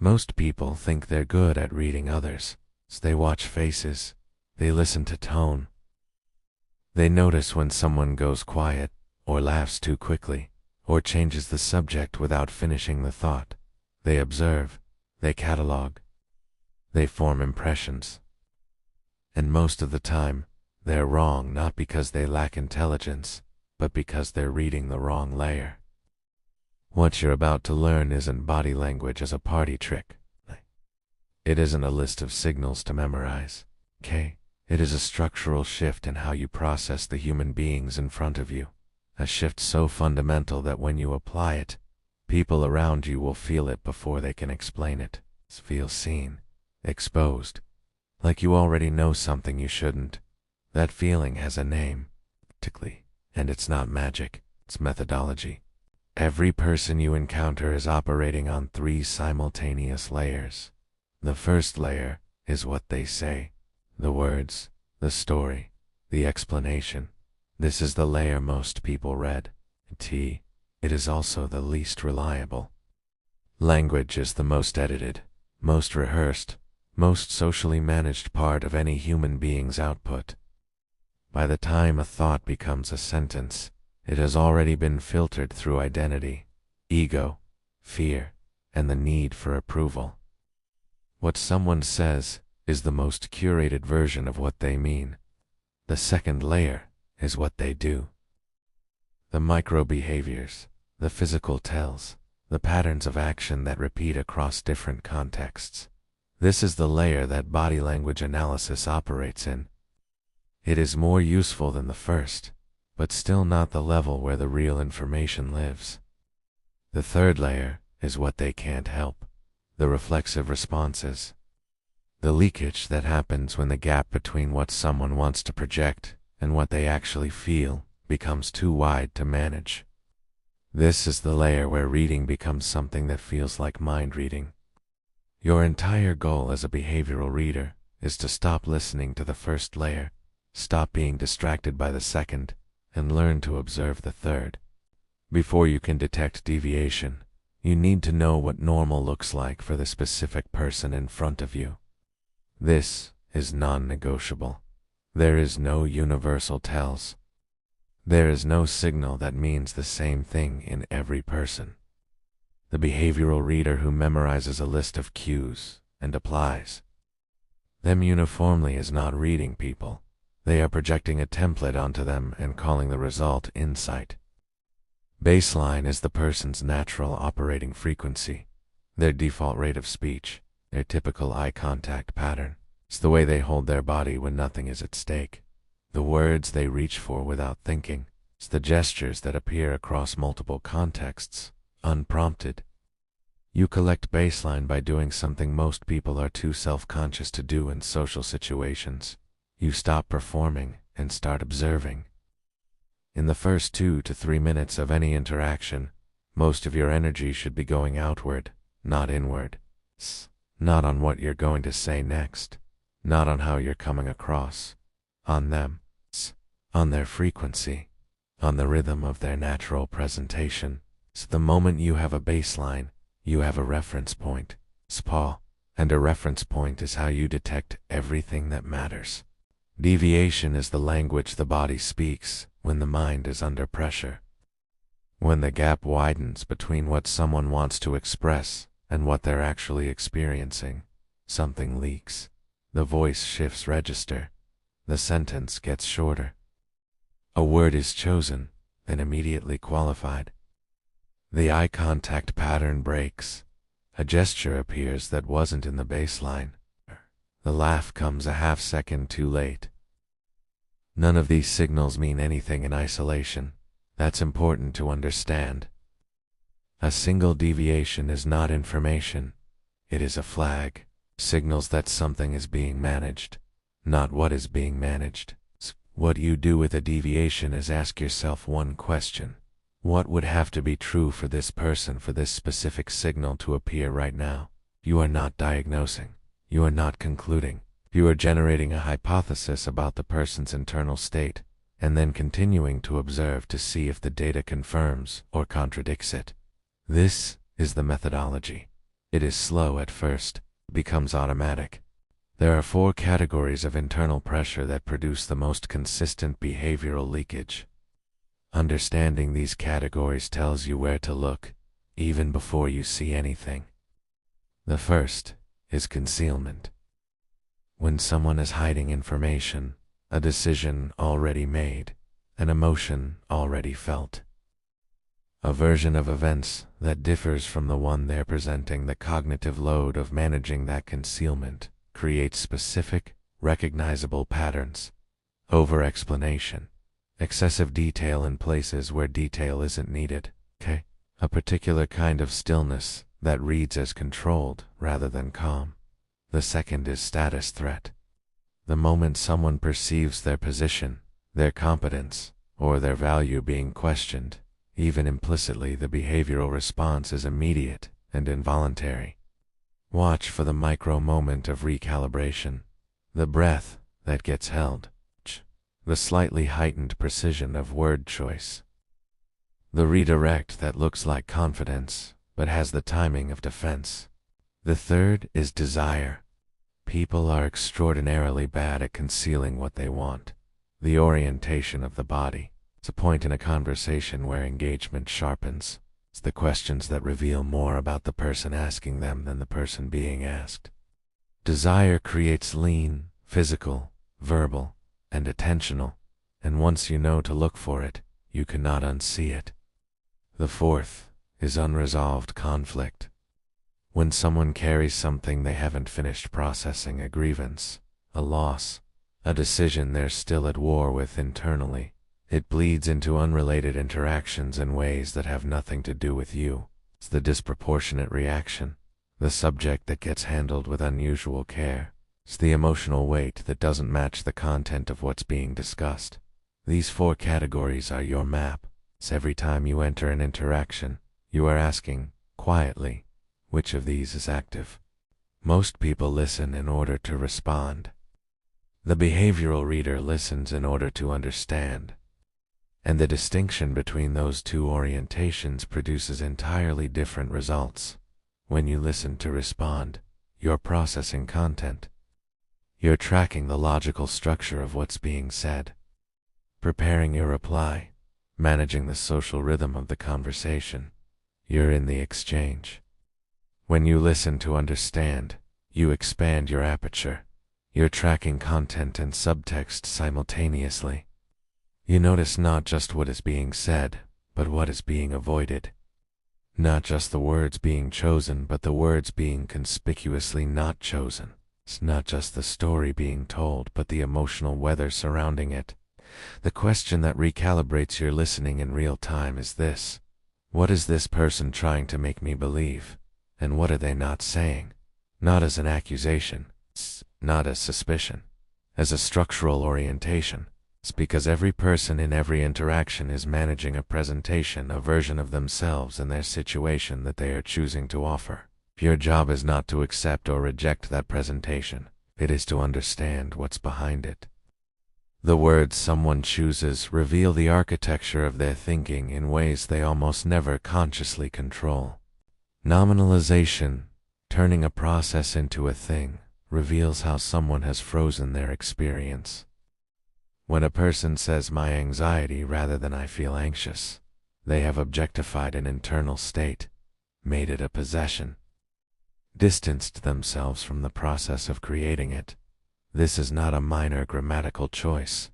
Most people think they're good at reading others. So they watch faces, they listen to tone. They notice when someone goes quiet, or laughs too quickly, or changes the subject without finishing the thought. They observe, they catalog, they form impressions. And most of the time, they're wrong not because they lack intelligence, but because they're reading the wrong layer. What you're about to learn isn't body language as a party trick. It isn't a list of signals to memorize. It is a structural shift in how you process the human beings in front of you. A shift so fundamental that when you apply it, people around you will feel it before they can explain it. Feel seen, exposed, like you already know something you shouldn't. That feeling has a name, and it's not magic, it's methodology. Every person you encounter is operating on 3 simultaneous layers. The first layer is what they say, the words, the story, the explanation. This is the layer most people read. It is also the least reliable. Language is the most edited, most rehearsed, most socially managed part of any human being's output. By the time a thought becomes a sentence, it has already been filtered through identity, ego, fear, and the need for approval. What someone says is the most curated version of what they mean. The second layer is what they do. The micro-behaviors, the physical tells, the patterns of action that repeat across different contexts. This is the layer that body language analysis operates in. It is more useful than the first, but still not the level where the real information lives. The third layer is what they can't help, the reflexive responses. The leakage that happens when the gap between what someone wants to project and what they actually feel becomes too wide to manage. This is the layer where reading becomes something that feels like mind reading. Your entire goal as a behavioral reader is to stop listening to the first layer, stop being distracted by the second, and learn to observe the third. Before you can detect deviation, you need to know what normal looks like for the specific person in front of you. This is non-negotiable. There is no universal tells. There is no signal that means the same thing in every person. The behavioral reader who memorizes a list of cues and applies them uniformly is not reading people. They are projecting a template onto them and calling the result insight. Baseline is the person's natural operating frequency, their default rate of speech, their typical eye contact pattern. It's the way they hold their body when nothing is at stake, the words they reach for without thinking. It's the gestures that appear across multiple contexts, unprompted. You collect baseline by doing something most people are too self-conscious to do in social situations. You stop performing and start observing. In the first 2 to 3 minutes of any interaction, most of your energy should be going outward, not inward. Not on what you're going to say next, not on how you're coming across, on them, on their frequency, on the rhythm of their natural presentation. So the moment you have a baseline, you have a reference point, SPA, and a reference point is how you detect everything that matters. Deviation is the language the body speaks when the mind is under pressure. When the gap widens between what someone wants to express and what they're actually experiencing, something leaks. The voice shifts register. The sentence gets shorter. A word is chosen, then immediately qualified. The eye contact pattern breaks. A gesture appears that wasn't in the baseline. The laugh comes a half second too late. None of these signals mean anything in isolation. That's important to understand. A single deviation is not information. It is a flag. Signals that something is being managed, not what is being managed. What you do with a deviation is ask yourself one question. What would have to be true for this person for this specific signal to appear right now? You are not diagnosing. You are not concluding. You are generating a hypothesis about the person's internal state, and then continuing to observe to see if the data confirms or contradicts it. This is the methodology. It is slow at first, becomes automatic. There are 4 categories of internal pressure that produce the most consistent behavioral leakage. Understanding these categories tells you where to look, even before you see anything. The first is concealment. When someone is hiding information, a decision already made, an emotion already felt, a version of events that differs from the one they're presenting, the cognitive load of managing that concealment creates specific, recognizable patterns, over-explanation, excessive detail in places where detail isn't needed, a particular kind of stillness that reads as controlled rather than calm. The second is status threat. The moment someone perceives their position, their competence, or their value being questioned, even implicitly, the behavioral response is immediate and involuntary. Watch for the micro moment of recalibration, the breath that gets held, the slightly heightened precision of word choice, the redirect that looks like confidence but has the timing of defense. The third is desire. People are extraordinarily bad at concealing what they want. The orientation of the body. It's a point in a conversation where engagement sharpens. It's the questions that reveal more about the person asking them than the person being asked. Desire creates lean, physical, verbal, and attentional, and once you know to look for it, you cannot unsee it. The fourth is unresolved conflict. When someone carries something they haven't finished processing, a grievance, a loss, a decision they're still at war with internally, it bleeds into unrelated interactions in ways that have nothing to do with you. It's the disproportionate reaction, the subject that gets handled with unusual care. It's the emotional weight that doesn't match the content of what's being discussed. These 4 categories are your map. It's every time you enter an interaction, you are asking, quietly, which of these is active? Most people listen in order to respond. The behavioral reader listens in order to understand. And the distinction between those 2 orientations produces entirely different results. When you listen to respond, you're processing content. You're tracking the logical structure of what's being said, preparing your reply, managing the social rhythm of the conversation. You're in the exchange. When you listen to understand, you expand your aperture. You're tracking content and subtext simultaneously. You notice not just what is being said, but what is being avoided. Not just the words being chosen, but the words being conspicuously not chosen. It's not just the story being told, but the emotional weather surrounding it. The question that recalibrates your listening in real time is this: what is this person trying to make me believe? And what are they not saying? Not as an accusation, not as suspicion, as a structural orientation. It's because every person in every interaction is managing a presentation, a version of themselves and their situation that they are choosing to offer. Your job is not to accept or reject that presentation. It is to understand what's behind it. The words someone chooses reveal the architecture of their thinking in ways they almost never consciously control. Nominalization, turning a process into a thing, reveals how someone has frozen their experience. When a person says "my anxiety" rather than "I feel anxious," they have objectified an internal state, made it a possession, distanced themselves from the process of creating it. This is not a minor grammatical choice.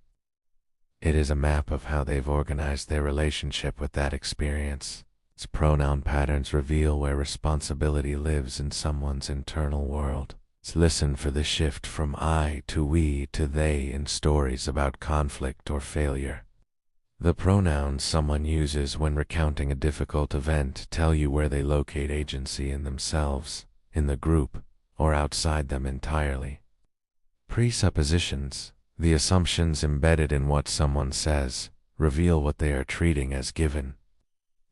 It is a map of how they've organized their relationship with that experience. Its pronoun patterns reveal where responsibility lives in someone's internal world. Listen for the shift from I to we to they in stories about conflict or failure. The pronouns someone uses when recounting a difficult event tell you where they locate agency in themselves, in the group, or outside them entirely. Presuppositions, the assumptions embedded in what someone says, reveal what they are treating as given.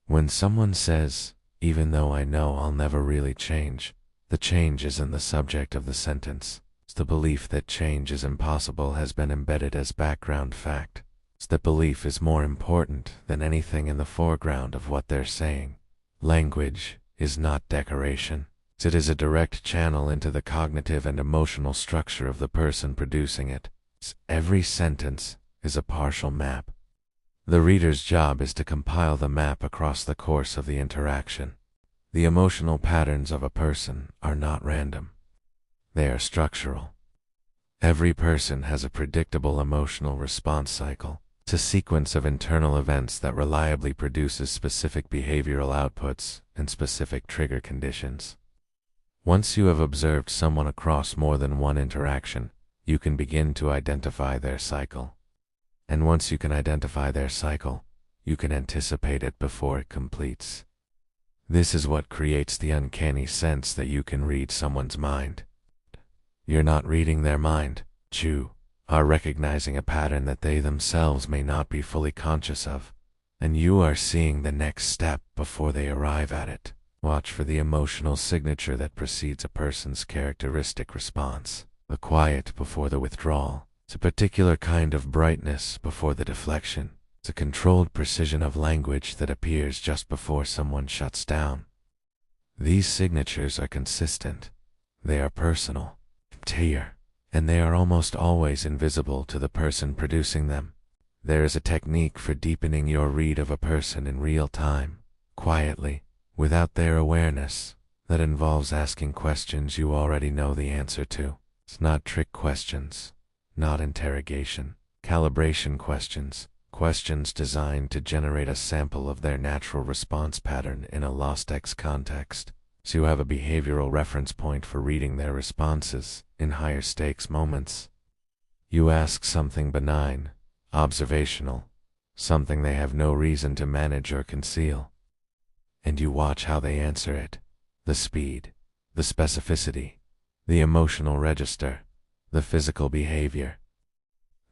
When someone says, "even though I know I'll never really change," the change isn't the subject of the sentence. It's the belief that change is impossible has been embedded as background fact. It's that belief is more important than anything in the foreground of what they're saying. Language is not decoration. It is a direct channel into the cognitive and emotional structure of the person producing it. Every sentence is a partial map. The reader's job is to compile the map across the course of the interaction. The emotional patterns of a person are not random. They are structural. Every person has a predictable emotional response cycle. It's a sequence of internal events that reliably produces specific behavioral outputs and specific trigger conditions. Once you have observed someone across more than one interaction, you can begin to identify their cycle. And once you can identify their cycle, you can anticipate it before it completes. This is what creates the uncanny sense that you can read someone's mind. You're not reading their mind. You are recognizing a pattern that they themselves may not be fully conscious of, and you are seeing the next step before they arrive at it. Watch for the emotional signature that precedes a person's characteristic response. The quiet before the withdrawal. It's a particular kind of brightness before the deflection. It's a controlled precision of language that appears just before someone shuts down. These signatures are consistent. They are personal, clear, and they are almost always invisible to the person producing them. There is a technique for deepening your read of a person in real time, quietly, without their awareness, that involves asking questions you already know the answer to. It's not trick questions, not interrogation, calibration questions, questions designed to generate a sample of their natural response pattern in a lost X context, so you have a behavioral reference point for reading their responses in higher stakes moments. You ask something benign, observational, something they have no reason to manage or conceal, and you watch how they answer it. The speed, the specificity, the emotional register, the physical behavior.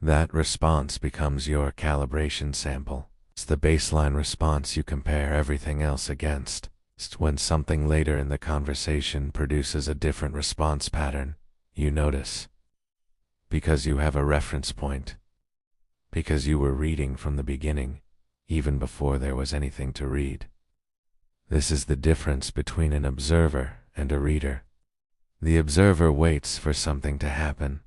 That response becomes your calibration sample. It's the baseline response you compare everything else against. It's when something later in the conversation produces a different response pattern, you notice. Because you have a reference point. Because you were reading from the beginning, even before there was anything to read. This is the difference between an observer and a reader. The observer waits for something to happen.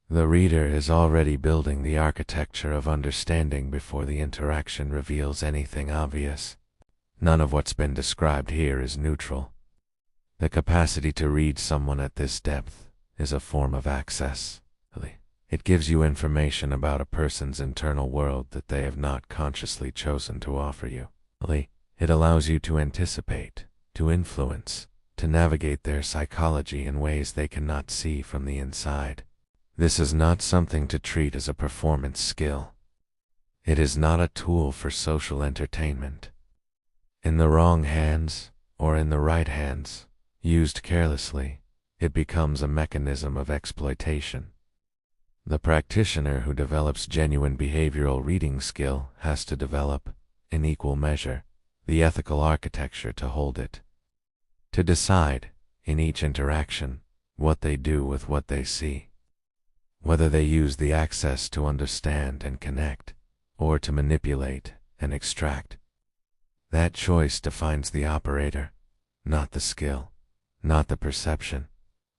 The reader is already building the architecture of understanding before the interaction reveals anything obvious. None of what's been described here is neutral. The capacity to read someone at this depth is a form of access. It gives you information about a person's internal world that they have not consciously chosen to offer you. It allows you to anticipate, to influence, to navigate their psychology in ways they cannot see from the inside. This is not something to treat as a performance skill. It is not a tool for social entertainment. In the wrong hands, or in the right hands, used carelessly, it becomes a mechanism of exploitation. The practitioner who develops genuine behavioral reading skill has to develop, in equal measure, the ethical architecture to hold it. To decide, in each interaction, what they do with what they see. Whether they use the access to understand and connect, or to manipulate and extract. That choice defines the operator, not the skill, not the perception,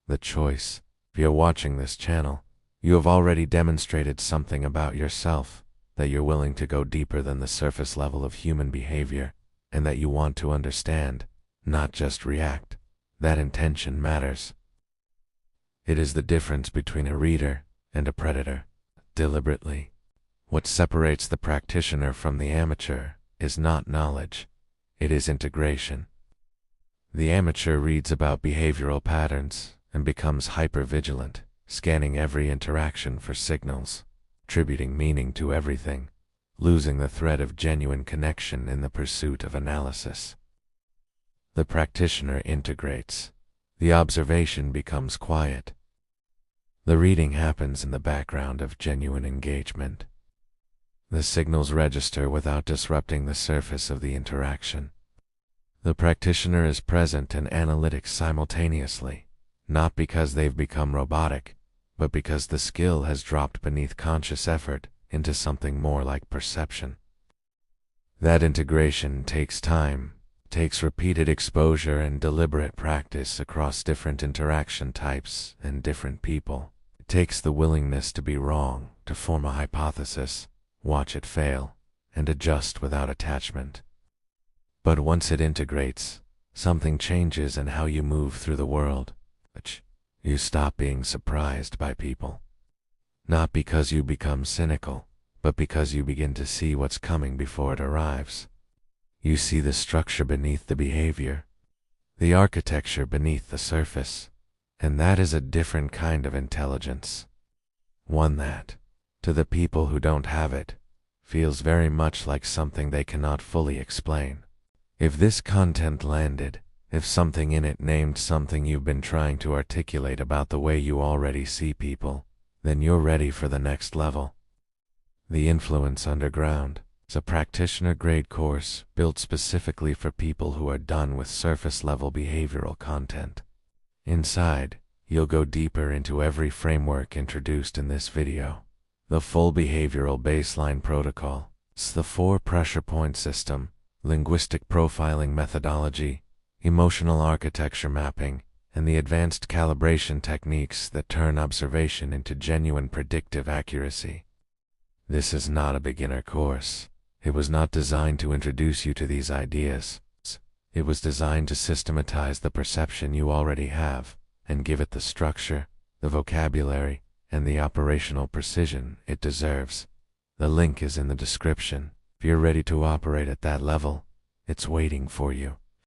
the choice. If you're watching this channel, you have already demonstrated something about yourself, that you're willing to go deeper than the surface level of human behavior, and that you want to understand, not just react. That intention matters. It is the difference between a reader and a predator. Deliberately. What separates the practitioner from the amateur is not knowledge, it is integration. The amateur reads about behavioral patterns and becomes hyper-vigilant, scanning every interaction for signals, attributing meaning to everything, losing the thread of genuine connection in the pursuit of analysis. The practitioner integrates. The observation becomes quiet. The reading happens in the background of genuine engagement. The signals register without disrupting the surface of the interaction. The practitioner is present and analytic simultaneously, not because they've become robotic, but because the skill has dropped beneath conscious effort into something more like perception. That integration takes time, Takes repeated exposure and deliberate practice across different interaction types and different people. It takes the willingness to be wrong, to form a hypothesis, watch it fail, and adjust without attachment. But once it integrates, something changes in how you move through the world. You stop being surprised by people. Not because you become cynical, but because you begin to see what's coming before it arrives. You see the structure beneath the behavior, the architecture beneath the surface, and that is a different kind of intelligence. One that, to the people who don't have it, feels very much like something they cannot fully explain. If this content landed, if something in it named something you've been trying to articulate about the way you already see people, then you're ready for the next level. The Influence Underground is a practitioner-grade course built specifically for people who are done with surface-level behavioral content. Inside, you'll go deeper into every framework introduced in this video. The full behavioral baseline protocol, the 4 pressure point system, linguistic profiling methodology, emotional architecture mapping, and the advanced calibration techniques that turn observation into genuine predictive accuracy. This is not a beginner course. It was not designed to introduce you to these ideas. It was designed to systematize the perception you already have and give it the structure, the vocabulary, and the operational precision it deserves. The link is in the description. If you're ready to operate at that level, it's waiting for you.